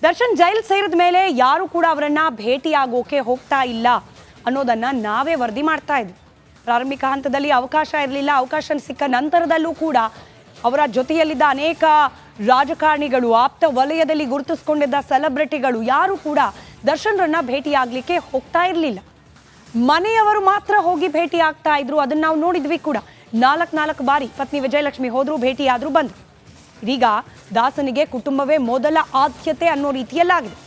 Darshan jail ಸೇರಿದ ಮೇಲೆ ಯಾರು ಕೂಡ ಅವರನ್ನ ಭೇಟಿಯಾಗೋಕೆ ಹೋಗ್ತಾ ಇಲ್ಲ ಅನ್ನೋದನ್ನ ನಾವೇ ವರದಿ ಮಾಡ್ತಾ ಇದ್ವಿ. ಪ್ರಾರಂಭಿಕ ಹಂತದಲ್ಲಿ ಅವಕಾಶ ಇರಲಿಲ್ಲ. ಅವಕಾಶ ಸಿಕ್ಕ ನಂತರದಲ್ಲೂ ಕೂಡ ಅವರ ಜೊತೆಯಲ್ಲಿದ್ದ ಅನೇಕ ರಾಜಕಾರಣಿಗಳು, ಆಪ್ತ ವಲಯದಲ್ಲಿ ಗುರುತಿಸಿಕೊಂಡಿದ್ದ ಸೆಲೆಬ್ರಿಟಿಗಳು ಯಾರು ಕೂಡ ದರ್ಶನ್ರನ್ನ ಭೇಟಿಯಾಗಲಿಕ್ಕೆ ಹೋಗ್ತಾ ಇರಲಿಲ್ಲ. ಮನೆಯವರು ಮಾತ್ರ ಹೋಗಿ ಭೇಟಿ ಆಗ್ತಾ ಇದ್ರು. ಅದನ್ನ ನಾವು ನೋಡಿದ್ವಿ ಕೂಡ. 4 ಬಾರಿ ಪತ್ನಿ ವಿಜಯಲಕ್ಷ್ಮಿ ಹೋದ್ರು, ಭೇಟಿಯಾದ್ರು, ಬಂದ್ರು. ಇದೀಗ ದಾಸನಿಗೆ ಕುಟುಂಬವೇ ಮೊದಲ ಆದ್ಯತೆ ಅನ್ನೋ ರೀತಿಯಲ್ಲಾಗಿದೆ.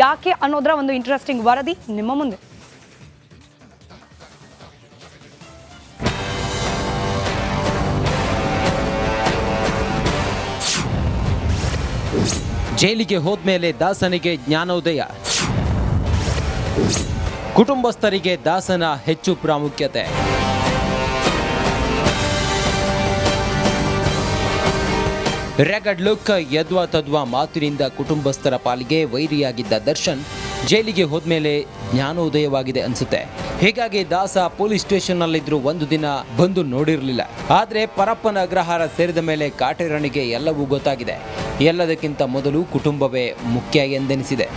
ಯಾಕೆ ಅನ್ನೋದರ ಒಂದು ಇಂಟ್ರೆಸ್ಟಿಂಗ್ ವರದಿ ನಿಮ್ಮ ಮುಂದೆ. ಜೈಲಿಗೆ ಹೋದ್ಮೇಲೆ ದಾಸನಿಗೆ ಜ್ಞಾನೋದಯ. ಕುಟುಂಬಸ್ಥರಿಗೆ ದಾಸನ ಹೆಚ್ಚು ಪ್ರಾಮುಖ್ಯತೆ. ರೆಗಡ್ ಲುಕ್, ಯದ್ವಾ ತದ್ವಾ ಮಾತಿನಿಂದ ಕುಟುಂಬಸ್ಥರ ಪಾಲಿಗೆ ವೈರಿಯಾಗಿದ್ದ ದರ್ಶನ್ ಜೈಲಿಗೆ ಹೋದ್ಮೇಲೆ ಜ್ಞಾನೋದಯವಾಗಿದೆ ಅನ್ಸುತ್ತೆ. ಹೀಗಾಗಿ ದಾಸ ಪೊಲೀಸ್ ಸ್ಟೇಷನ್ನಲ್ಲಿದ್ರು ಒಂದು ದಿನ ಬಂದು ನೋಡಿರಲಿಲ್ಲ. ಆದರೆ ಪರಪ್ಪನ ಅಗ್ರಹಾರ ಸೇರಿದ ಮೇಲೆ ಕಾಟೇರನಿಗೆ ಎಲ್ಲವೂ ಗೊತ್ತಾಗಿದೆ. ಎಲ್ಲದಕ್ಕಿಂತ ಮೊದಲು ಕುಟುಂಬವೇ ಮುಖ್ಯ ಎಂದೆನಿಸಿದೆ.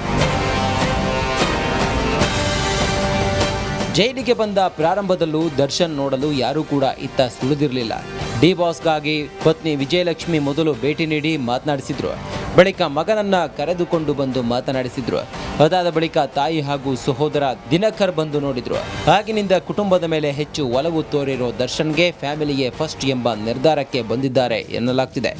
ಜೈಲಿಗೆ ಬಂದ ಪ್ರಾರಂಭದಲ್ಲೂ ದರ್ಶನ್ ನೋಡಲು ಯಾರೂ ಕೂಡ ಇತ್ತ ಸುಳಿದಿರಲಿಲ್ಲ. ಡಿ ಬಾಸ್ಗಾಗಿ ಪತ್ನಿ ವಿಜಯಲಕ್ಷ್ಮಿ ಮೊದಲು ಭೇಟಿ ನೀಡಿ ಮಾತನಾಡಿಸಿದ್ರು. ಬಳಿಕ ಮಗನನ್ನ ಕರೆದುಕೊಂಡು ಬಂದು ಮಾತನಾಡಿಸಿದ್ರು. ಅದಾದ ಬಳಿಕ ತಾಯಿ ಹಾಗೂ ಸಹೋದರ ದಿನಕರ್ ಬಂದು ನೋಡಿದ್ರು. ಆಗಿನಿಂದ ಕುಟುಂಬದ ಮೇಲೆ ಹೆಚ್ಚು ಒಲವು ತೋರಿರೋ ದರ್ಶನ್ಗೆ ಫ್ಯಾಮಿಲಿಯೇ ಫಸ್ಟ್ ಎಂಬ ನಿರ್ಧಾರಕ್ಕೆ ಬಂದಿದ್ದಾರೆ ಎನ್ನಲಾಗ್ತಿದೆ.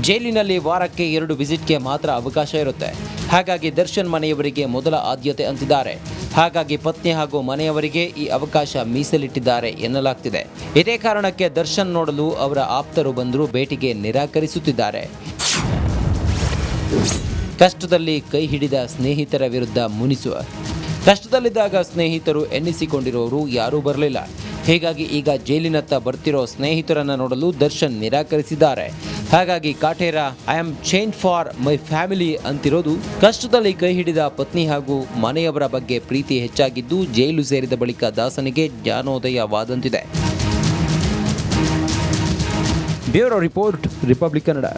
ಜೈಲಿನಲ್ಲಿ ವಾರಕ್ಕೆ 2 ವಿಸಿಟ್ಗೆ ಮಾತ್ರ ಅವಕಾಶ ಇರುತ್ತೆ. ಹಾಗಾಗಿ ದರ್ಶನ್ ಮನೆಯವರಿಗೆ ಮೊದಲ ಆದ್ಯತೆ ಅಂತಿದ್ದಾರೆ. ಹಾಗಾಗಿ ಪತ್ನಿ ಹಾಗೂ ಮನೆಯವರಿಗೆ ಈ ಅವಕಾಶ ಮೀಸಲಿಟ್ಟಿದ್ದಾರೆ ಎನ್ನಲಾಗ್ತಿದೆ. ಇದೇ ಕಾರಣಕ್ಕೆ ದರ್ಶನ್ ನೋಡಲು ಅವರ ಆಪ್ತರು ಬಂದರೂ ಭೇಟಿಗೆ ನಿರಾಕರಿಸುತ್ತಿದ್ದಾರೆ. ಕಷ್ಟದಲ್ಲಿ ಕೈ ಹಿಡಿದ ಸ್ನೇಹಿತರ ವಿರುದ್ಧ ಮುನಿಸುವ. ಕಷ್ಟದಲ್ಲಿದ್ದಾಗ ಸ್ನೇಹಿತರು ಎನ್ನಿಸಿಕೊಂಡಿರೋರು ಯಾರೂ ಬರಲಿಲ್ಲ. ಹೀಗಾಗಿ ಈಗ ಜೈಲಿನತ್ತ ಬರ್ತಿರೋ ಸ್ನೇಹಿತರನ್ನ ನೋಡಲು ದರ್ಶನ್ ನಿರಾಕರಿಸಿದ್ದಾರೆ. ಹಾಗಾಗಿ Kaatera I am change for my family ಅಂತಿರೋದು. ಕಷ್ಟದಲ್ಲಿ ಕೈ ಹಿಡಿದ ಪತ್ನಿ ಹಾಗೂ ಮನೆಯವರ ಬಗ್ಗೆ ಪ್ರೀತಿ ಹೆಚ್ಚಾಗಿದ್ದು ಜೈಲು ಸೇರಿದ ಬಳಿಕ ದಾಸನಿಗೆ ಜ್ಞಾನೋದಯವಾದಂತಿದೆ. Bureau report, Republic Kannada.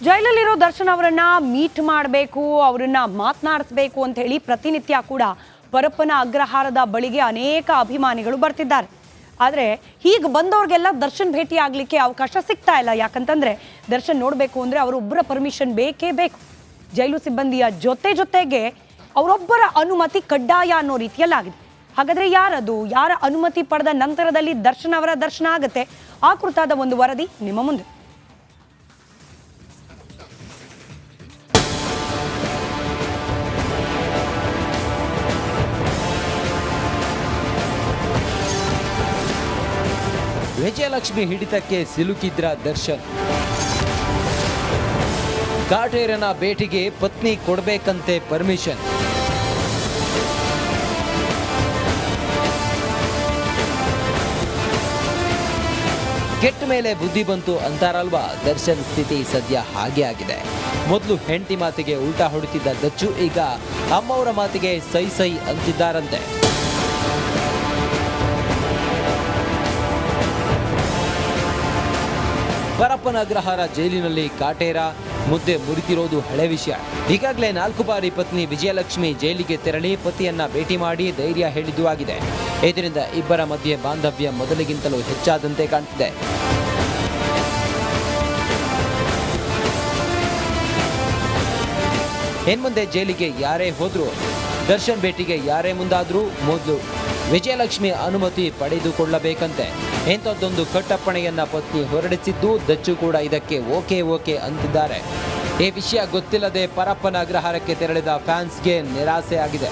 ಜೈಲಲ್ಲಿರೋ ದರ್ಶನ್ ಅವರನ್ನ ಮೀಟ್ ಮಾಡಬೇಕು, ಅವರನ್ನ ಮಾತನಾಡಿಸಬೇಕು ಅಂತ ಹೇಳಿ ಪ್ರತಿನಿತ್ಯ ಕೂಡ ಪರಪ್ಪನ ಅಗ್ರಹಾರದ ಬಳಿಗೆ ಅನೇಕ ಅಭಿಮಾನಿಗಳು ಬರ್ತಿದ್ದಾರೆ. ಆದರೆ ಹೀಗೆ ಬಂದವ್ರಿಗೆಲ್ಲ ದರ್ಶನ್ ಭೇಟಿ ಆಗಲಿಕ್ಕೆ ಅವಕಾಶ ಸಿಗ್ತಾ ಇಲ್ಲ. ಯಾಕಂತಂದ್ರೆ ದರ್ಶನ್ ನೋಡಬೇಕು ಅಂದರೆ ಅವರೊಬ್ಬರ ಪರ್ಮಿಷನ್ ಬೇಕೇ ಬೇಕು. ಜೈಲು ಸಿಬ್ಬಂದಿಯ ಜೊತೆಗೆ ಅವರೊಬ್ಬರ ಅನುಮತಿ ಕಡ್ಡಾಯ ಅನ್ನೋ ರೀತಿಯಲ್ಲಾಗಿದೆ. ಹಾಗಾದರೆ ಯಾರದು? ಯಾರ ಅನುಮತಿ ಪಡೆದ ನಂತರದಲ್ಲಿ ದರ್ಶನ್ ಅವರ ದರ್ಶನ ಆಗುತ್ತೆ? ಆ ಕುರಿತಾದ ಒಂದು ವರದಿ ನಿಮ್ಮ ಮುಂದೆ. ವಿಜಯಲಕ್ಷ್ಮಿ ಹಿಡಿತಕ್ಕೆ ಸಿಲುಕಿದ್ರ ದರ್ಶನ್. ಕಾಟೇರನ ಭೇಟಿಗೆ ಪತ್ನಿ ಕೊಡಬೇಕಂತೆ ಪರ್ಮಿಷನ್. ಕೆಟ್ಟ ಮೇಲೆ ಬುದ್ಧಿ ಬಂತು ಅಂತಾರಲ್ವಾ, ದರ್ಶನ್ ಸ್ಥಿತಿ ಸದ್ಯ ಹಾಗೆ ಆಗಿದೆ. ಮೊದಲು ಹೆಂಡತಿ ಮಾತಿಗೆ ಉಲ್ಟಾ ಹೊಡಿತಿದ್ದ ದಚ್ಚು ಈಗ ಅಮ್ಮವರ ಮಾತಿಗೆ ಸೈ ಅಂತಿದ್ದಾರಂತೆ. ಪರಪ್ಪನ ಅಗ್ರಹಾರ ಜೈಲಿನಲ್ಲಿ ಕಾಟೇರ ಮುದ್ದೆ ಮುರಿತಿರೋದು ಹಳೆ ವಿಷಯ. ಈಗಾಗಲೇ 4 ಬಾರಿ ಪತ್ನಿ ವಿಜಯಲಕ್ಷ್ಮಿ ಜೈಲಿಗೆ ತೆರಳಿ ಪತಿಯನ್ನ ಭೇಟಿ ಮಾಡಿ ಧೈರ್ಯ ಹೇಳಿದ್ದು ಆಗಿದೆ. ಇದರಿಂದ ಇಬ್ಬರ ಮಧ್ಯೆ ಬಾಂಧವ್ಯ ಮೊದಲಿಗಿಂತಲೂ ಹೆಚ್ಚಾದಂತೆ ಕಾಣ್ತಿದೆ. ಇನ್ಮುಂದೆ ಜೈಲಿಗೆ ಯಾರೇ ಹೋದ್ರು, ದರ್ಶನ್ ಭೇಟಿಗೆ ಯಾರೇ ಮುಂದಾದ್ರೂ ಮೊದಲು ವಿಜಯಲಕ್ಷ್ಮಿ ಅನುಮತಿ ಪಡೆದುಕೊಳ್ಳಬೇಕಂತೆ. ಇಂಥದ್ದೊಂದು ಕಟ್ಟಪ್ಪಣೆಯನ್ನ ಪತ್ನಿ ಹೊರಡಿಸಿದ್ದು, ದಚ್ಚು ಕೂಡ ಇದಕ್ಕೆ ಓಕೆ ಅಂತಿದ್ದಾರೆ. ಈ ವಿಷಯ ಗೊತ್ತಿಲ್ಲದೆ ಪರಪ್ಪನ ಅಗ್ರಹಾರಕ್ಕೆ ತೆರಳಿದ ಫ್ಯಾನ್ಸ್ಗೆ ನಿರಾಸೆ ಆಗಿದೆ.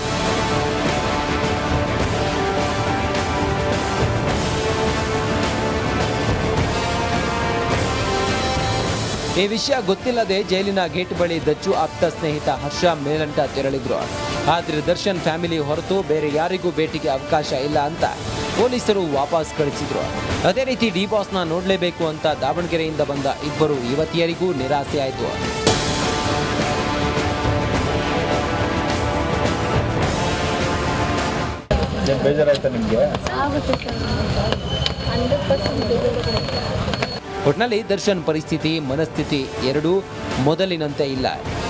ಈ ವಿಷಯ ಗೊತ್ತಿಲ್ಲದೆ ಜೈಲಿನ ಗೇಟ್ ಬಳಿ ದಚ್ಚು ಆಪ್ತ ಸ್ನೇಹಿತ ಹರ್ಷ ಮೇಲಂಟ ತೆರಳಿದ್ರು. ಆದ್ರೆ ದರ್ಶನ್ ಫ್ಯಾಮಿಲಿ ಹೊರತು ಬೇರೆ ಯಾರಿಗೂ ಭೇಟಿಗೆ ಅವಕಾಶ ಇಲ್ಲ ಅಂತ ಪೊಲೀಸರು ವಾಪಸ್ ಕಳಿಸಿದ್ರು. ಅದೇ ರೀತಿ ಡಿ ಬಾಸ್ನ ನೋಡಲೇಬೇಕು ಅಂತ ದಾವಣಗೆರೆಯಿಂದ ಬಂದ ಇಬ್ಬರು ಯುವತಿಯರಿಗೂ ನಿರಾಸೆ ಆಯಿತು. ಏನು ಬೇಜಾರಾಯ್ತಾ ನಿಮಗೆ? ಆಗುತ್ತೆ ಸರ್, 100% ಬೇಜಾರಾಗುತ್ತೆ. ಒಟ್ನಲ್ಲಿ ದರ್ಶನ್ ಪರಿಸ್ಥಿತಿ ಮನಸ್ಥಿತಿ ಎರಡೂ ಮೊದಲಿನಂತೆ ಇಲ್ಲ.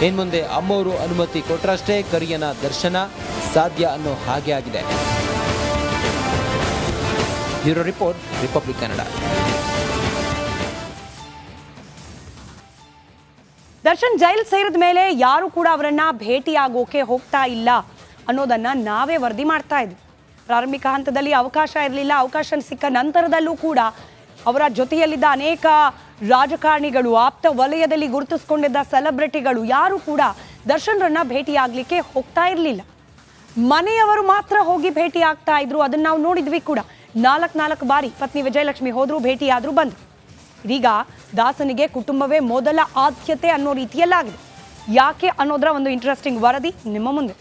ಇನ್ಮುಂದೆ ಅಮ್ಮವರು ಅನುಮತಿ ಕೊಟ್ಟರಷ್ಟೇ ಕರಿಯನ ದರ್ಶನ ಸಾಧ್ಯ ಅನ್ನೋ ಹಾಗೆ ಆಗಿದೆ. Bureau report, Republic Kannada. Darshan jail ಸೇರಿದ ಮೇಲೆ ಯಾರು ಕೂಡ ಅವರನ್ನ ಭೇಟಿಯಾಗೋಕೆ ಹೋಗ್ತಾ ಇಲ್ಲ ಅನ್ನೋದನ್ನ ನಾವೇ ವರದಿ ಮಾಡ್ತಾ ಇದ್ವಿ. ಪ್ರಾರಂಭಿಕ ಹಂತದಲ್ಲಿ ಅವಕಾಶ ಇರಲಿಲ್ಲ. ಅವಕಾಶ ಸಿಕ್ಕ ನಂತರದಲ್ಲೂ ಕೂಡ ಅವರ ಜೊತೆಯಲ್ಲಿದ್ದ ಅನೇಕ ರಾಜಕಾರಣಿಗಳು, ಆಪ್ತ ವಲಯದಲ್ಲಿ ಗುರುತಿಸಿಕೊಂಡಿದ್ದ ಸೆಲೆಬ್ರಿಟಿಗಳು ಯಾರು ಕೂಡ ದರ್ಶನ್ರನ್ನ ಭೇಟಿಯಾಗಲಿಕ್ಕೆ ಹೋಗ್ತಾ ಇರಲಿಲ್ಲ. ಮನೆಯವರು ಮಾತ್ರ ಹೋಗಿ ಭೇಟಿ ಆಗ್ತಾ ಇದ್ರು. ಅದನ್ನ ನಾವು ನೋಡಿದ್ವಿ ಕೂಡ. 4 ಬಾರಿ ಪತ್ನಿ ವಿಜಯಲಕ್ಷ್ಮಿ ಹೋದ್ರು, ಭೇಟಿಯಾದ್ರು, ಬಂದ್ರು. ಇದೀಗ ದಾಸನಿಗೆ ಕುಟುಂಬವೇ ಮೊದಲ ಆದ್ಯತೆ ಅನ್ನೋ ರೀತಿಯಲ್ಲಾಗಿದೆ. ಯಾಕೆ ಅನ್ನೋದರ ಒಂದು ಇಂಟ್ರೆಸ್ಟಿಂಗ್ ವರದಿ ನಿಮ್ಮ ಮುಂದೆ.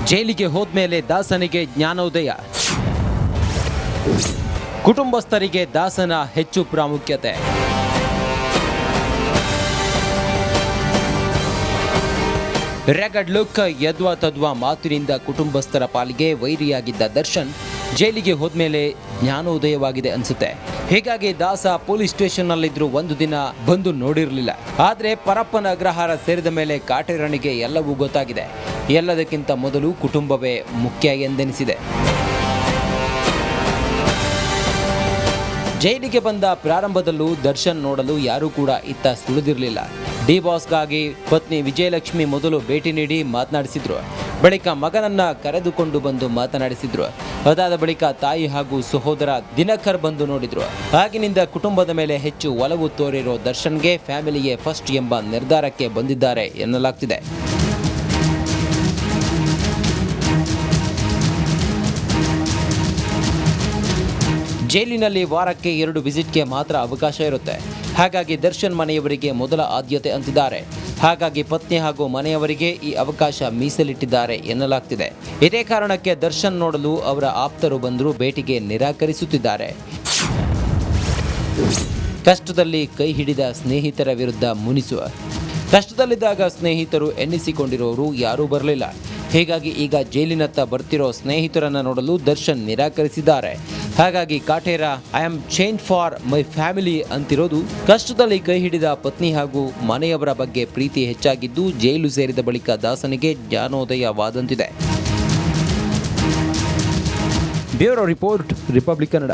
ಜೈಲಿಗೆ ಹೋದ್ಮೇಲೆ ದಾಸನಿಗೆ ಜ್ಞಾನೋದಯ. ಕುಟುಂಬಸ್ಥರಿಗೆ ದಾಸನ ಹೆಚ್ಚು ಪ್ರಾಮುಖ್ಯತೆ. ರೆಗಡ್ ಲುಕ್, ಯದ್ವಾ ತದ್ವಾ ಮಾತಿನಿಂದ ಕುಟುಂಬಸ್ಥರ ಪಾಲಿಗೆ ವೈರಿಯಾಗಿದ್ದ ದರ್ಶನ್ ಜೈಲಿಗೆ ಹೋದ್ಮೇಲೆ ಜ್ಞಾನೋದಯವಾಗಿದೆ ಅನ್ಸುತ್ತೆ. ಹೀಗಾಗಿ ದಾಸ ಪೊಲೀಸ್ ಸ್ಟೇಷನ್ನಲ್ಲಿದ್ರು ಒಂದು ದಿನ ಬಂದು ನೋಡಿರಲಿಲ್ಲ. ಆದರೆ ಪರಪ್ಪನ ಅಗ್ರಹಾರ ಸೇರಿದ ಮೇಲೆ ಕಾಟೇರನಿಗೆ ಎಲ್ಲವೂ ಗೊತ್ತಾಗಿದೆ. ಎಲ್ಲದಕ್ಕಿಂತ ಮೊದಲು ಕುಟುಂಬವೇ ಮುಖ್ಯ ಎಂದೆನಿಸಿದೆ. ಜೈಲಿಗೆ ಬಂದ ಪ್ರಾರಂಭದಲ್ಲೂ ದರ್ಶನ್ ನೋಡಲು ಯಾರೂ ಕೂಡ ಇತ್ತ ಸುಳಿದಿರಲಿಲ್ಲ. ಡಿ ಬಾಸ್ಗಾಗಿ ಪತ್ನಿ ವಿಜಯಲಕ್ಷ್ಮಿ ಮೊದಲು ಭೇಟಿ ನೀಡಿ ಮಾತನಾಡಿಸಿದ್ರು. ಬಳಿಕ ಮಗನನ್ನ ಕರೆದುಕೊಂಡು ಬಂದು ಮಾತನಾಡಿಸಿದ್ರು. ಅದಾದ ಬಳಿಕ ತಾಯಿ ಹಾಗೂ ಸಹೋದರ ದಿನಕರ್ ಬಂದು ನೋಡಿದ್ರು. ಆಗಿನಿಂದ ಕುಟುಂಬದ ಮೇಲೆ ಹೆಚ್ಚು ಒಲವು ತೋರಿರೋ ದರ್ಶನ್ಗೆ ಫ್ಯಾಮಿಲಿಯೇ ಫಸ್ಟ್ ಎಂಬ ನಿರ್ಧಾರಕ್ಕೆ ಬಂದಿದ್ದಾರೆ ಎನ್ನಲಾಗ್ತಿದೆ. ಜೈಲಿನಲ್ಲಿ ವಾರಕ್ಕೆ 2 ವಿಸಿಟ್ಗೆ ಮಾತ್ರ ಅವಕಾಶ ಇರುತ್ತೆ. ಹಾಗಾಗಿ ದರ್ಶನ್ ಮನೆಯವರಿಗೆ ಮೊದಲ ಆದ್ಯತೆ ಅಂತಿದ್ದಾರೆ. ಹಾಗಾಗಿ ಪತ್ನಿ ಹಾಗೂ ಮನೆಯವರಿಗೆ ಈ ಅವಕಾಶ ಮೀಸಲಿಟ್ಟಿದ್ದಾರೆ ಎನ್ನಲಾಗ್ತಿದೆ. ಇದೇ ಕಾರಣಕ್ಕೆ ದರ್ಶನ್ ನೋಡಲು ಅವರ ಆಪ್ತರು ಬಂದರೂ ಭೇಟಿಗೆ ನಿರಾಕರಿಸುತ್ತಿದ್ದಾರೆ. ಕಷ್ಟದಲ್ಲಿ ಕೈ ಹಿಡಿದ ಸ್ನೇಹಿತರ ವಿರುದ್ಧ ಮುನಿಸುವ. ಕಷ್ಟದಲ್ಲಿದ್ದಾಗ ಸ್ನೇಹಿತರು ಎನ್ನಿಸಿಕೊಂಡಿರೋರು ಯಾರೂ ಬರಲಿಲ್ಲ. ಹೀಗಾಗಿ ಈಗ ಜೈಲಿನತ್ತ ಬರ್ತಿರೋ ಸ್ನೇಹಿತರನ್ನ ನೋಡಲು ದರ್ಶನ್ ನಿರಾಕರಿಸಿದ್ದಾರೆ. ಹಾಗಾಗಿ Kaatera I am change for my family ಅಂತಿರೋದು. ಕಷ್ಟದಲ್ಲಿ ಕೈ ಹಿಡಿದ ಪತ್ನಿ ಹಾಗೂ ಮನೆಯವರ ಬಗ್ಗೆ ಪ್ರೀತಿ ಹೆಚ್ಚಾಗಿದ್ದು ಜೈಲು ಸೇರಿದ ಬಳಿಕ ದಾಸನಿಗೆ ಜ್ಞಾನೋದಯವಾದಂತಿದೆ. Bureau report, Republic Kannada.